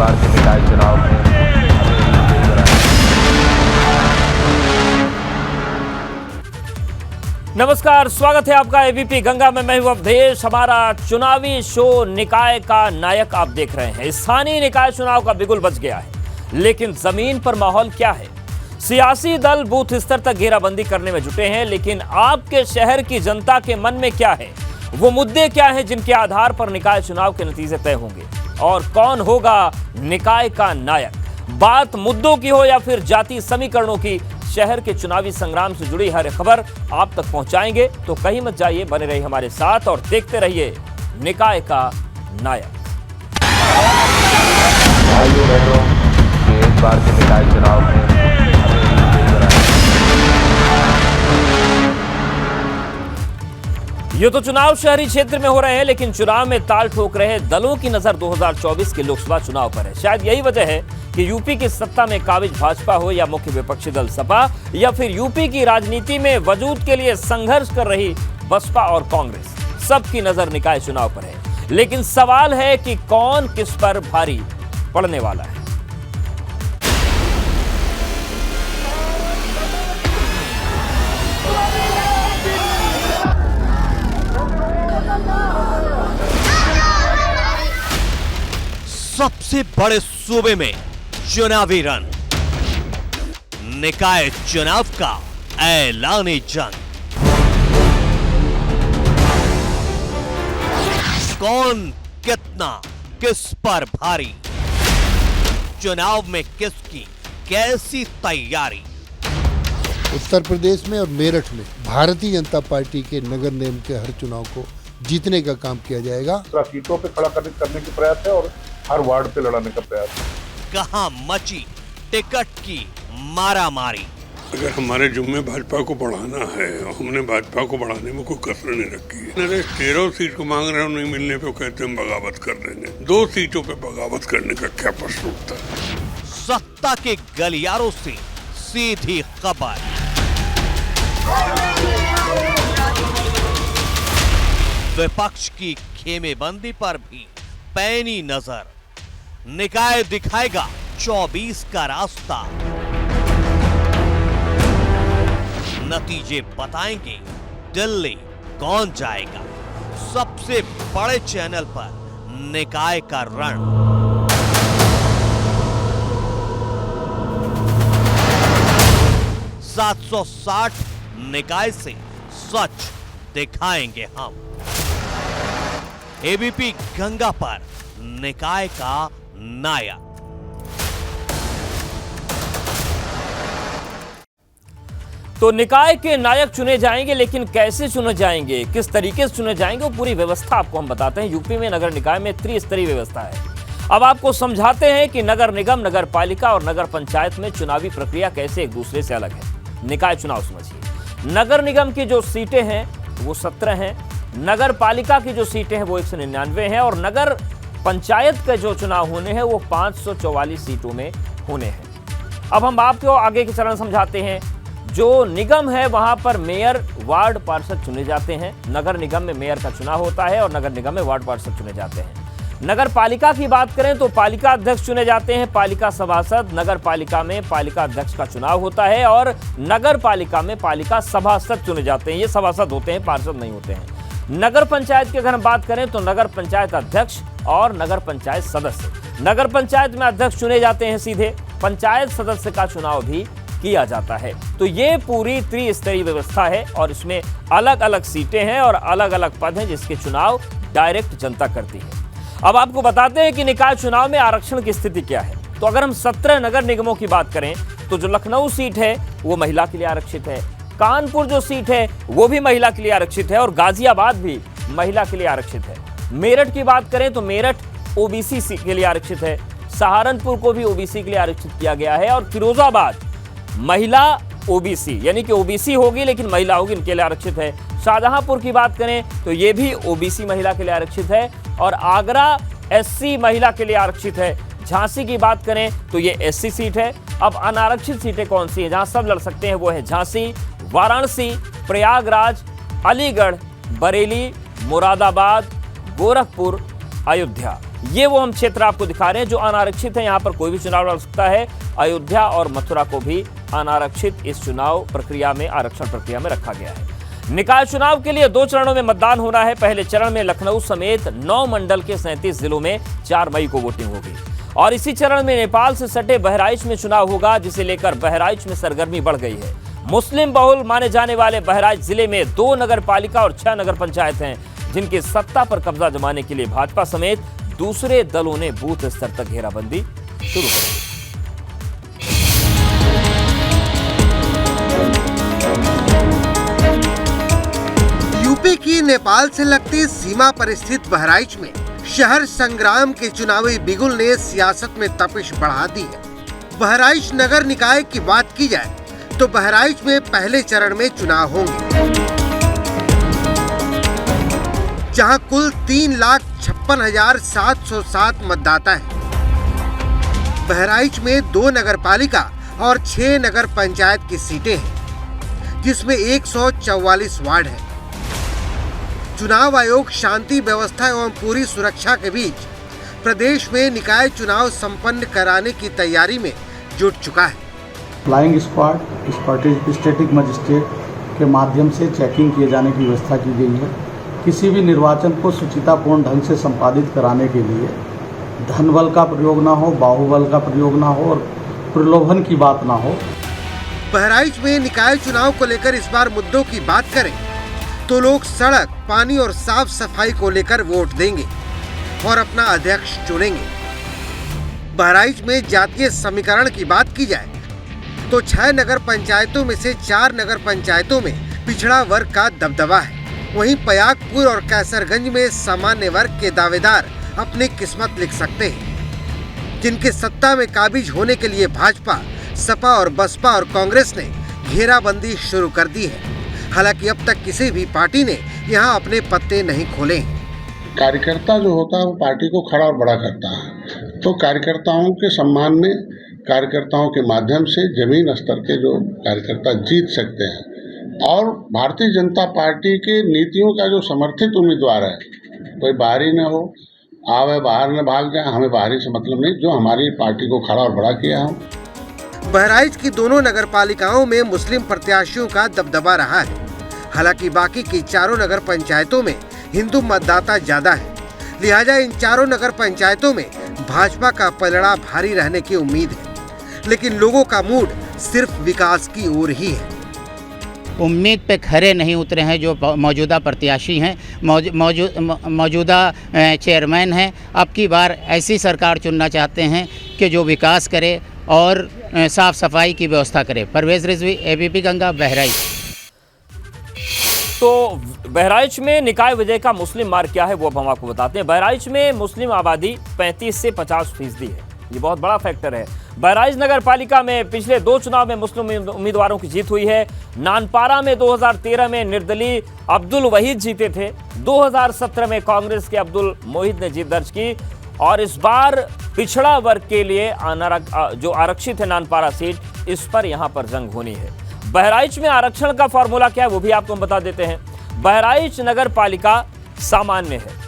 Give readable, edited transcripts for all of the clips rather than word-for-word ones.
बार के निकाय चुनाव में नमस्कार, स्वागत है आपका एबीपी गंगा में। मैं हूं अवधेश। हमारा चुनावी शो निकाय का नायक आप देख रहे हैं। स्थानीय निकाय चुनाव का बिगुल बज गया है, लेकिन जमीन पर माहौल क्या है? सियासी दल बूथ स्तर तक घेराबंदी करने में जुटे हैं, लेकिन आपके शहर की जनता के मन में क्या है? वो मुद्दे क्या हैं जिनके आधार पर निकाय चुनाव के नतीजे तय होंगे और कौन होगा निकाय का नायक? बात मुद्दों की हो या फिर जाति समीकरणों की, शहर के चुनावी संग्राम से जुड़ी हर खबर आप तक पहुंचाएंगे। तो कहीं मत जाइए, बने रहिए हमारे साथ और देखते रहिए निकाय का नायक। इस बार के निकाय चुनाव में ये तो चुनाव शहरी क्षेत्र में हो रहे हैं, लेकिन चुनाव में ताल ठोक रहे दलों की नजर 2024 के लोकसभा चुनाव पर है। शायद यही वजह है कि यूपी की सत्ता में काबिज भाजपा हो या मुख्य विपक्षी दल सपा, या फिर यूपी की राजनीति में वजूद के लिए संघर्ष कर रही बसपा और कांग्रेस, सबकी नजर निकाय चुनाव पर है। लेकिन सवाल है कि कौन किस पर भारी पड़ने वाला है। सबसे बड़े सूबे में चुनावी रन, निकाय चुनाव का ऐलानी जंग। कौन कितना किस पर भारी, चुनाव में किसकी कैसी तैयारी? उत्तर प्रदेश में और मेरठ में भारतीय जनता पार्टी के नगर निगम के हर चुनाव को जीतने का काम किया जाएगा। सीटों पे खड़ा करने की प्रयास है और हर वार्ड पे लड़ाने का प्रयास है। कहां मची टिकट की मारामारी? अगर हमारे जुम्मे भाजपा को बढ़ाना है, हमने भाजपा को बढ़ाने में कोई कसर नहीं रखी है। अरे 13 सीट को मांग रहे हो, नहीं मिलने पे कहते हम बगावत कर देंगे। 2 सीटों पे बगावत करने का क्या प्रश्न उठता है? सत्ता के गलियारों से सीधी खबर। विपक्ष की खेमेबंदी पर भी पैनी नजर। निकाय दिखाएगा 24 का रास्ता। नतीजे बताएंगे दिल्ली कौन जाएगा। सबसे बड़े चैनल पर निकाय का रण। $760 निकाय से सच दिखाएंगे हम। एबीपी गंगा पर निकाय का नायक। तो निकाय के नायक चुने जाएंगे, लेकिन कैसे चुने जाएंगे, किस तरीके से चुने जाएंगे, वो पूरी व्यवस्था आपको हम बताते हैं। यूपी में नगर निकाय में त्रिस्तरीय व्यवस्था है। अब आपको समझाते हैं कि नगर निगम, नगर पालिका और नगर पंचायत में चुनावी प्रक्रिया कैसे एक दूसरे से अलग है। निकाय चुनाव समझिए। नगर निगम की जो सीटें हैं वो 17 हैं, नगर पालिका की जो सीटें हैं वो 199 हैं, और नगर पंचायत के जो चुनाव होने हैं वो 544 सीटों में होने हैं। अब हम आपको आगे के चरण समझाते हैं। जो निगम है वहां पर मेयर, वार्ड पार्षद चुने जाते हैं। नगर निगम में मेयर का चुनाव होता है और नगर निगम में वार्ड पार्षद चुने जाते हैं। नगर पालिका की बात करें तो पालिका अध्यक्ष चुने जाते हैं, पालिका सभासद। नगर पालिका में पालिका अध्यक्ष का चुनाव होता है और नगर पालिका में पालिका सभासद चुने जाते हैं। ये सभासद होते हैं, पार्षद नहीं होते हैं। नगर पंचायत की अगर हम बात करें तो नगर पंचायत अध्यक्ष और नगर पंचायत सदस्य। नगर पंचायत में अध्यक्ष चुने जाते हैं सीधे, पंचायत सदस्य का चुनाव भी किया जाता है। तो ये पूरी त्रिस्तरीय व्यवस्था है और इसमें अलग अलग सीटें हैं और अलग अलग पद हैं जिसके चुनाव डायरेक्ट जनता करती है। अब आपको बताते हैं कि निकाय चुनाव में आरक्षण की स्थिति क्या है। तो अगर हम 17 नगर निगमों की बात करें तो जो लखनऊ सीट है वो महिला के लिए आरक्षित है, कानपुर जो सीट है वो भी महिला के लिए आरक्षित है और गाजियाबाद भी महिला के लिए आरक्षित है। मेरठ की बात करें तो मेरठ ओबीसी के लिए आरक्षित है, सहारनपुर को भी ओबीसी के लिए आरक्षित किया गया है, और फिरोजाबाद महिला ओबीसी यानी कि ओबीसी होगी लेकिन महिला होगी, इनके लिए आरक्षित है। शाहजहांपुर की बात करें तो ये भी ओबीसी महिला के लिए आरक्षित है, और आगरा एससी महिला के लिए आरक्षित है। झांसी की बात करें तो ये एससी सीट है। अब अनारक्षित सीटें कौन सी हैं जहां सब लड़ सकते हैं, वो है झांसी, वाराणसी, प्रयागराज, अलीगढ़, बरेली, मुरादाबाद, गोरखपुर, अयोध्या। ये वो हम क्षेत्र आपको दिखा रहे हैं जो अनारक्षित है। यहाँ पर कोई भी चुनाव लड़ सकता है। अयोध्या और मथुरा को भी अनारक्षित इस चुनाव प्रक्रिया में, आरक्षण प्रक्रिया में रखा गया है। निकाय चुनाव के लिए 2 चरणों में मतदान होना है। पहले चरण में लखनऊ समेत 9 मंडल के 37 जिलों में 4 मई को वोटिंग होगी और इसी चरण में नेपाल से सटे बहराइच में चुनाव होगा, जिसे लेकर बहराइच में सरगर्मी बढ़ गई है। मुस्लिम बहुल माने जाने वाले बहराइच जिले में 2 नगर पालिका और 6 नगर पंचायत हैं, जिनकी सत्ता पर कब्जा जमाने के लिए भाजपा समेत दूसरे दलों ने बूथ स्तर तक घेराबंदी शुरू कर दी। यूपी की नेपाल से लगती सीमा पर स्थित बहराइच में शहर संग्राम के चुनावी बिगुल ने सियासत में तपिश बढ़ा दी है। बहराइच नगर निकाय की बात की जाए तो बहराइच में पहले चरण में चुनाव होंगे, जहां कुल 3,56,707 मतदाता हैं। बहराइच में 2 नगर पालिका और 6 नगर पंचायत की सीटें हैं, जिसमें 144 वार्ड हैं। चुनाव आयोग शांति व्यवस्था एवं पूरी सुरक्षा के बीच प्रदेश में निकाय चुनाव संपन्न कराने की तैयारी में जुट चुका है। फ्लाइंग स्क्वाड, स्टैटिक मजिस्ट्रेट के माध्यम से चेकिंग किए जाने की व्यवस्था की गई है। किसी भी निर्वाचन को सुचितापूर्ण ढंग से संपादित कराने के लिए धनबल का प्रयोग ना हो, बाहुबल का प्रयोग ना हो और प्रलोभन की बात ना हो। बहराइच में निकाय चुनाव को लेकर इस बार मुद्दों की बात करें तो लोग सड़क, पानी और साफ सफाई को लेकर वोट देंगे और अपना अध्यक्ष चुनेंगे। बहराइच में जातीय समीकरण की बात की जाए तो 6 नगर पंचायतों में से 4 नगर पंचायतों में पिछड़ा वर्ग का दबदबा है। वहीं पयागपुर और कैसरगंज में सामान्य वर्ग के दावेदार अपनी किस्मत लिख सकते हैं, जिनके सत्ता में काबिज होने के लिए भाजपा, सपा और बसपा और कांग्रेस ने घेराबंदी शुरू कर दी है। हालांकि अब तक किसी भी पार्टी ने यहां अपने पत्ते नहीं खोले। कार्यकर्ता जो होता है वो पार्टी को खड़ा और बड़ा करता है, तो कार्यकर्ताओं के सम्मान में, कार्यकर्ताओं के माध्यम से जमीन स्तर के जो कार्यकर्ता जीत सकते हैं और भारतीय जनता पार्टी के नीतियों का जो समर्थित उम्मीदवार है, कोई बाहरी न हो, आवे बाहर न भाग जाए, हमें बाहरी से मतलब नहीं, जो हमारी पार्टी को खड़ा और बड़ा किया हो। बहराइच की दोनों नगर पालिकाओं में मुस्लिम प्रत्याशियों का दबदबा रहा है। हालांकि बाकी की 4 नगर पंचायतों में हिंदू मतदाता ज्यादा है, लिहाजा इन 4 नगर पंचायतों में भाजपा का पलड़ा भारी रहने की उम्मीद है। लेकिन लोगों का मूड सिर्फ विकास की ओर ही है। उम्मीद पे खरे नहीं उतरे हैं जो मौजूदा प्रत्याशी हैं, मौजूदा चेयरमैन हैं। अब की बार ऐसी सरकार चुनना चाहते हैं कि जो विकास करे और साफ सफाई की व्यवस्था करे। परवेज रिजवी, ABP गंगा, बहराइच। तो बहराइच में निकाय विजय का मुस्लिम मार्ग क्या है वो अब हम आपको बताते हैं। बहराइच में मुस्लिम आबादी 35 से 50% है, ये बहुत बड़ा फैक्टर है। बहराइच नगर पालिका में पिछले 2 चुनाव में मुस्लिम उम्मीदवारों की जीत हुई है। नानपारा में 2013 में निर्दलीय अब्दुल वहीद जीते थे। 2017 में कांग्रेस के अब्दुल मोहिद ने जीत दर्ज की और इस बार पिछड़ा वर्ग के लिए जो आरक्षित है नानपारा सीट, इस पर यहां पर जंग होनी है। बहराइच में आरक्षण का फॉर्मूला क्या है वो भी आपको हम बता देते हैं। बहराइच नगर पालिका सामान्य है,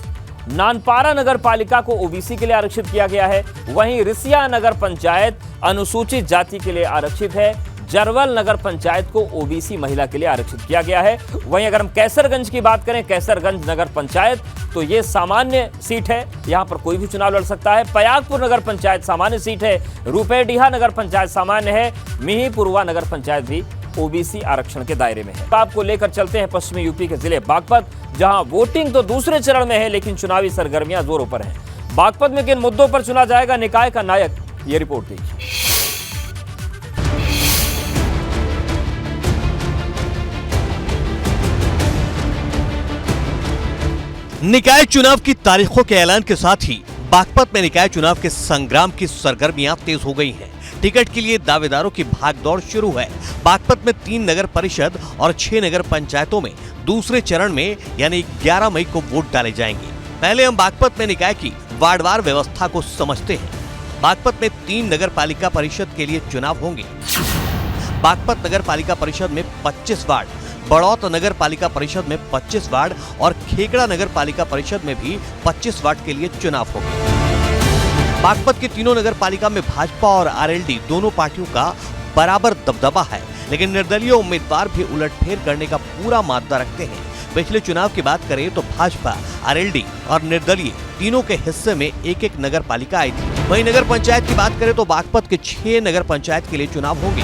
नानपारा नगर पालिका को OBC के लिए आरक्षित किया गया है, वहीं रिसिया नगर पंचायत अनुसूचित जाति के लिए आरक्षित है, जरवल नगर पंचायत को OBC महिला के लिए आरक्षित किया गया है। वहीं अगर हम कैसरगंज की बात करें, कैसरगंज नगर पंचायत, तो ये सामान्य सीट है, यहां पर कोई भी चुनाव लड़ सकता है। पयागपुर नगर पंचायत सामान्य सीट है, रुपेडीहा नगर पंचायत सामान्य है, मिहीपुरवा नगर पंचायत भी OBC आरक्षण के दायरे में है। आपको लेकर चलते हैं पश्चिमी यूपी के जिले बागपत, जहां वोटिंग तो दूसरे चरण में है लेकिन चुनावी सरगर्मियां जोरों पर हैं। बागपत में किन मुद्दों पर चुना जाएगा निकाय का नायक, ये रिपोर्ट देखिए। निकाय चुनाव की तारीखों के ऐलान के साथ ही बागपत में निकाय चुनाव के संग्राम की सरगर्मियां तेज हो गई हैं। टिकट के लिए दावेदारों की भागदौड़ शुरू है। बागपत में 3 नगर परिषद और 6 नगर पंचायतों में दूसरे चरण में यानी 11 मई को वोट डाले जाएंगे। पहले हम बागपत में निकाय की वार्डवार व्यवस्था को समझते हैं। बागपत में 3 नगर पालिका परिषद के लिए चुनाव होंगे। बागपत नगर पालिका परिषद में 25 वार्ड, बड़ौत नगर पालिका परिषद में 25 वार्ड और खेकड़ा नगर पालिका परिषद में भी 25 वार्ड के लिए चुनाव होंगे। बागपत की तीनों नगर पालिका में भाजपा और आरएलडी दोनों पार्टियों का बराबर दबदबा है, लेकिन निर्दलीय उम्मीदवार भी उलटफेर करने का पूरा मादा रखते हैं। पिछले चुनाव की बात करें तो भाजपा, आरएलडी और निर्दलीय तीनों के हिस्से में एक एक नगर पालिका आई थी। वहीं नगर पंचायत की बात करें तो बागपत के 6 नगर पंचायत के लिए चुनाव होंगे।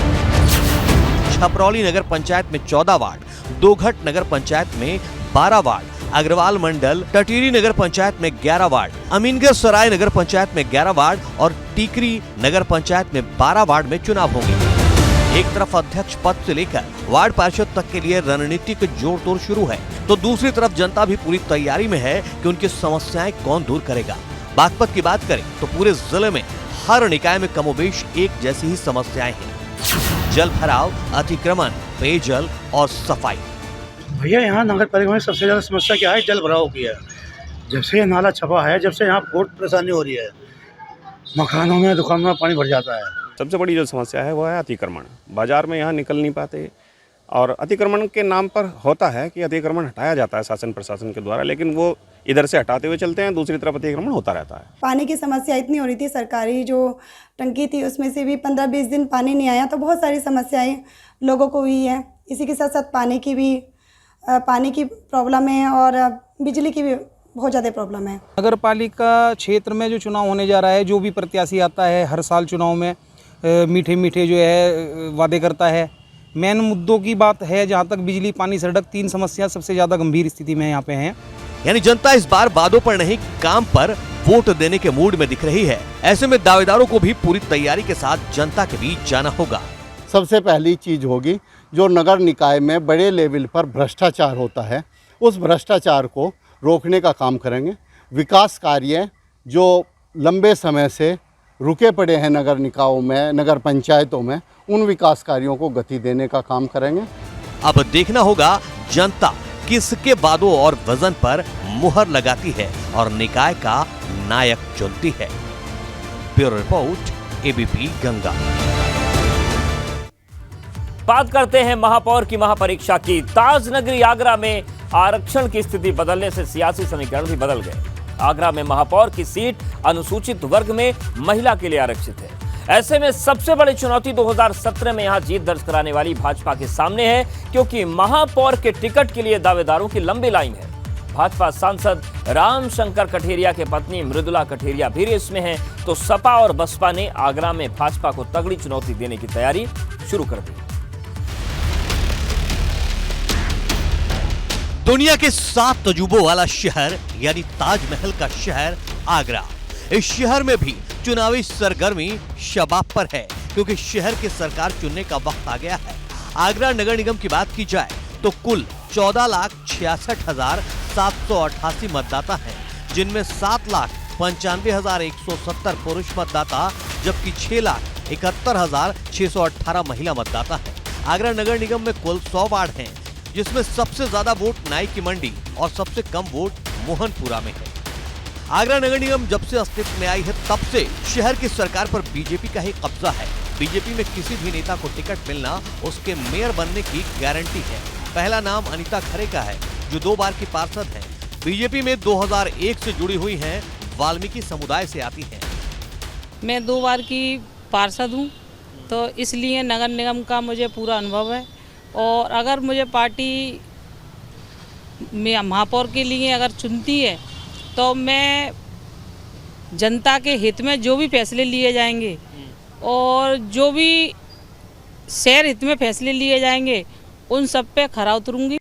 छपरौली नगर पंचायत में 14 वार्ड, दोघट नगर पंचायत में 12 वार्ड, अग्रवाल मंडल टटीरी नगर पंचायत में 11 वार्ड, अमीनगढ़ सराय नगर पंचायत में 11 वार्ड और टीकरी नगर पंचायत में 12 वार्ड में चुनाव होंगे। एक तरफ अध्यक्ष पद से लेकर वार्ड पार्षद तक के लिए रणनीतिक जोड़ तोड़ शुरू है, तो दूसरी तरफ जनता भी पूरी तैयारी में है कि उनकी समस्याएं कौन दूर करेगा। बागपत की बात करें तो पूरे जिले में हर निकाय में कमोबेश एक जैसी ही समस्याएं हैं: जल भराव, अतिक्रमण, पेयजल और सफाई। भैया यहाँ नगर पालिका में सबसे ज्यादा समस्या क्या है? जल भराव की है। जब से ये नाला छपा है, जब से यहाँ बहुत परेशानी हो रही है, मकानों में, दुकानों में पानी भर जाता है। सबसे बड़ी जो समस्या है वो है अतिक्रमण। बाजार में यहाँ निकल नहीं पाते और अतिक्रमण के नाम पर होता है कि अतिक्रमण हटाया जाता है शासन प्रशासन के द्वारा, लेकिन वो इधर से हटाते हुए चलते हैं, दूसरी तरफ अतिक्रमण होता रहता है। पानी की समस्या इतनी हो रही थी, सरकारी जो टंकी थी उसमें से भी 15-20 दिन पानी नहीं आया, तो बहुत सारी समस्याएं लोगों को हुई है। इसी के साथ साथ पानी की प्रॉब्लम है और बिजली की भी बहुत ज़्यादा प्रॉब्लम है। नगर पालिका क्षेत्र में जो चुनाव होने जा रहा है, जो भी प्रत्याशी आता है हर साल चुनाव में मीठे मीठे जो है वादे करता है। मेन मुद्दों की बात है जहां तक बिजली, पानी, सड़क, 3 समस्या सबसे ज़्यादा गंभीर स्थिति में यहाँ पे हैं। यानी जनता इस बार वादों पर नहीं, काम पर वोट देने के मूड में दिख रही है। ऐसे में दावेदारों को भी पूरी तैयारी के साथ जनता के बीच जाना होगा। सबसे पहली चीज होगी, जो नगर निकाय में बड़े लेवल पर भ्रष्टाचार होता है, उस भ्रष्टाचार को रोकने का काम करेंगे। विकास कार्य जो लंबे समय से रुके पड़े हैं नगर निकायों में, नगर पंचायतों में, उन विकास कार्यों को गति देने का काम करेंगे। अब देखना होगा जनता किसके वादों और वजन पर मुहर लगाती है और निकाय का नायक चुनती है। Bureau report, ABP Ganga. बात करते हैं महापौर की महापरीक्षा की। ताजनगरी आगरा में आरक्षण की स्थिति बदलने से सियासी समीकरण भी बदल गए। आगरा में महापौर की सीट अनुसूचित वर्ग में महिला के लिए आरक्षित है। ऐसे में सबसे बड़ी चुनौती 2017 में यहां जीत दर्ज कराने वाली भाजपा के सामने है, क्योंकि महापौर के टिकट के लिए दावेदारों की लंबी लाइन है। भाजपा सांसद रामशंकर कठेरिया के पत्नी मृदुला कठेरिया भी रेस में हैं, तो सपा और बसपा ने आगरा में भाजपा को तगड़ी चुनौती देने की तैयारी शुरू कर दी। दुनिया के 7 तजुर्बों वाला शहर यानी ताजमहल का शहर आगरा। इस शहर में भी चुनावी सरगर्मी शबाब पर है, क्योंकि शहर की सरकार चुनने का वक्त आ गया है। आगरा नगर निगम की बात की जाए तो कुल 14,66,788 मतदाता हैं, जिनमें 7,95,170 पुरुष मतदाता जबकि 6,71,618 महिला मतदाता हैं। आगरा नगर निगम में कुल 100 वार्ड हैं, जिसमें सबसे ज्यादा वोट नाई की मंडी और सबसे कम वोट मोहनपुरा में है। आगरा नगर निगम जब से अस्तित्व में आई है, तब से शहर की सरकार पर बीजेपी का ही कब्जा है। बीजेपी में किसी भी नेता को टिकट मिलना उसके मेयर बनने की गारंटी है। पहला नाम अनीता खरे का है, जो 2 बार की पार्षद हैं। बीजेपी में 2001 से जुड़ी हुई हैं, वाल्मीकि समुदाय से आती हैं। मैं 2 बार की पार्षद हूँ, तो इसलिए नगर निगम का मुझे पूरा अनुभव है। और अगर मुझे पार्टी में महापौर के लिए अगर चुनती है, तो मैं जनता के हित में जो भी फैसले लिए जाएंगे और जो भी शहर हित में फैसले लिए जाएंगे, उन सब पे खरा उतरूंगी।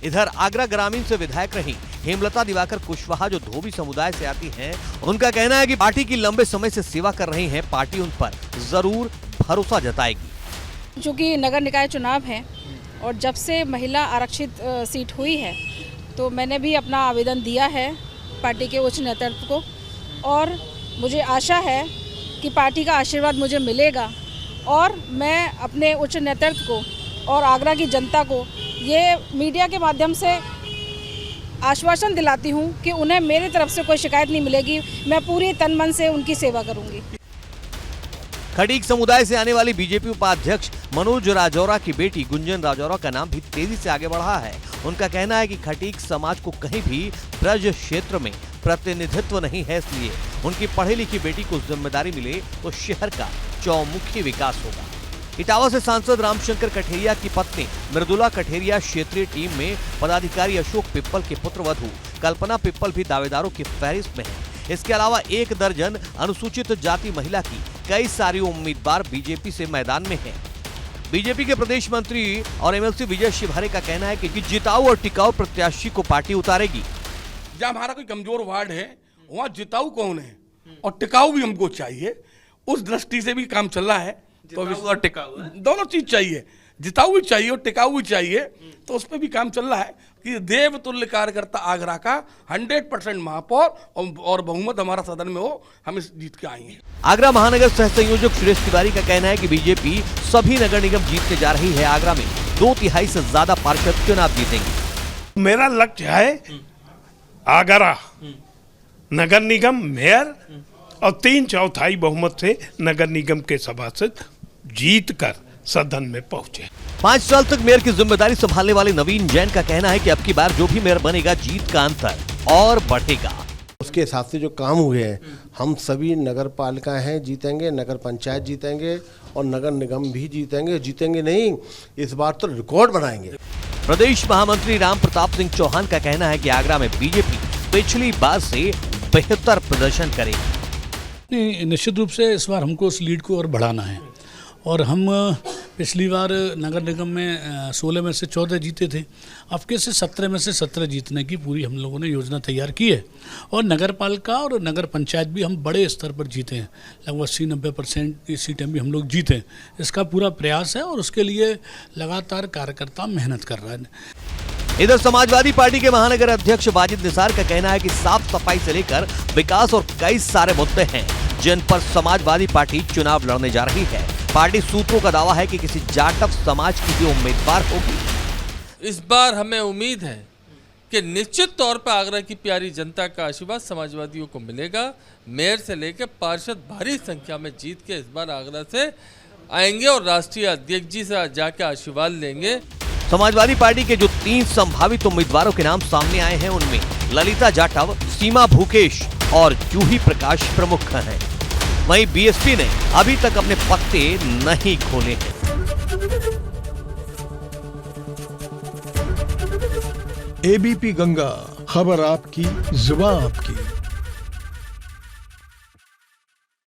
इधर आगरा ग्रामीण से विधायक रही हेमलता दिवाकर कुशवाहा, जो धोबी समुदाय से आती हैं, उनका कहना है कि पार्टी की लंबे समय से सेवा कर रही हैं, पार्टी उन पर जरूर भरोसा जताएगी। चूँकि नगर निकाय चुनाव है और जब से महिला आरक्षित सीट हुई है, तो मैंने भी अपना आवेदन दिया है पार्टी के उच्च नेतृत्व को, और मुझे आशा है कि पार्टी का आशीर्वाद मुझे मिलेगा और मैं अपने उच्च नेतृत्व को और आगरा की जनता को ये मीडिया के माध्यम से आश्वासन दिलाती हूँ कि उन्हें मेरी तरफ से कोई शिकायत नहीं मिलेगी। मैं पूरी तन मन से उनकी सेवा करूँगी। खटीक समुदाय से आने वाली बीजेपी उपाध्यक्ष मनोज राजौरा की बेटी गुंजन राजौरा का नाम भी तेजी से आगे बढ़ा है। उनका कहना है कि खटीक समाज को कहीं भी ब्रज क्षेत्र में प्रतिनिधित्व नहीं है, इसलिए उनकी पढ़ी लिखी बेटी को जिम्मेदारी मिले तो शहर का चौमुखी विकास होगा। इटावा से सांसद रामशंकर कठेरिया की पत्नी मृदुला कठेरिया क्षेत्रीय टीम में पदाधिकारी अशोक पिप्पल के पुत्रवधू कल्पना पिप्पल भी दावेदारों की फहरिस्त में है। इसके अलावा 1 दर्जन अनुसूचित जाति महिला की कई सारी उम्मीदवार बीजेपी से मैदान में हैं। बीजेपी के प्रदेश मंत्री और एमएलसी विजय शिवहरे का कहना है कि जिताऊ और टिकाऊ प्रत्याशी को पार्टी उतारेगी। जब हमारा कोई कमजोर वार्ड है वहाँ जिताऊ कौन है और टिकाऊ भी हमको चाहिए, उस दृष्टि से भी काम चल रहा है। तो और टिकाऊ दोनों चीज चाहिए, जिताऊ भी चाहिए और टिकाऊ भी चाहिए, तो उस पर भी काम चल रहा है कि देवतुल्य कार्यकर्ता आगरा का 100% महापौर और बहुमत हमारा सदन में हो, हम इस जीत के आए हैं। आगरा महानगर सह संयोजक सुरेश तिवारी का कहना है कि बीजेपी सभी नगर निगम जीतने जा रही है। आगरा में 2/3 से ज्यादा पार्षद चुनाव जीतेंगे। मेरा लक्ष्य है आगरा नगर निगम मेयर और 3/4 बहुमत से नगर निगम के सभासद जीत कर सदन में पहुंचे। 5 साल तक मेयर की जिम्मेदारी संभालने वाले नवीन जैन का कहना है कि अब की बार जो भी मेयर बनेगा जीत का अंतर और बढ़ेगा। उसके हिसाब से जो काम हुए हैं, हम सभी नगर पालिका हैं जीतेंगे, नगर पंचायत जीतेंगे और नगर निगम भी जीतेंगे। जीतेंगे नहीं, इस बार तो रिकॉर्ड बनाएंगे। प्रदेश महामंत्री राम प्रताप सिंह चौहान का कहना है कि आगरा में बीजेपी पिछली बार से बेहतर प्रदर्शन करेगी। निश्चित रूप से इस बार हमको उस लीड को और बढ़ाना है और हम पिछली बार नगर निगम में 16 में से 14 जीते थे, अब के से 17 में से 17 जीतने की पूरी हम लोगों ने योजना तैयार की है। और नगर पालिका और नगर पंचायत भी हम बड़े स्तर पर जीते हैं, लगभग 80-90% सीटें भी हम लोग जीते हैं। इसका पूरा प्रयास है और उसके लिए लगातार कार्यकर्ता मेहनत कर रहा है। इधर समाजवादी पार्टी के महानगर अध्यक्ष वाजिद निसार का कहना है कि साफ सफाई से लेकर विकास और कई सारे मुद्दे हैं जिन पर समाजवादी पार्टी चुनाव लड़ने जा रही है। पार्टी सूत्रों का दावा है कि किसी जाटव समाज की भी उम्मीदवार होगी। इस बार हमें उम्मीद है कि निश्चित तौर पर आगरा की प्यारी जनता का आशीर्वाद समाजवादियों को मिलेगा। मेयर से लेकर पार्षद भारी संख्या में जीत के इस बार आगरा से आएंगे और राष्ट्रीय अध्यक्ष जी से जाकर आशीर्वाद लेंगे। समाजवादी पार्टी के जो 3 संभावित उम्मीदवारों के नाम सामने आए हैं उनमें ललिता जाटव, सीमा भूकेश और जूही प्रकाश प्रमुख हैं। वहीं बीएसपी ने अभी तक अपने पत्ते नहीं खोले हैं। एबीपी गंगा, खबर आपकी, जुबान आपकी।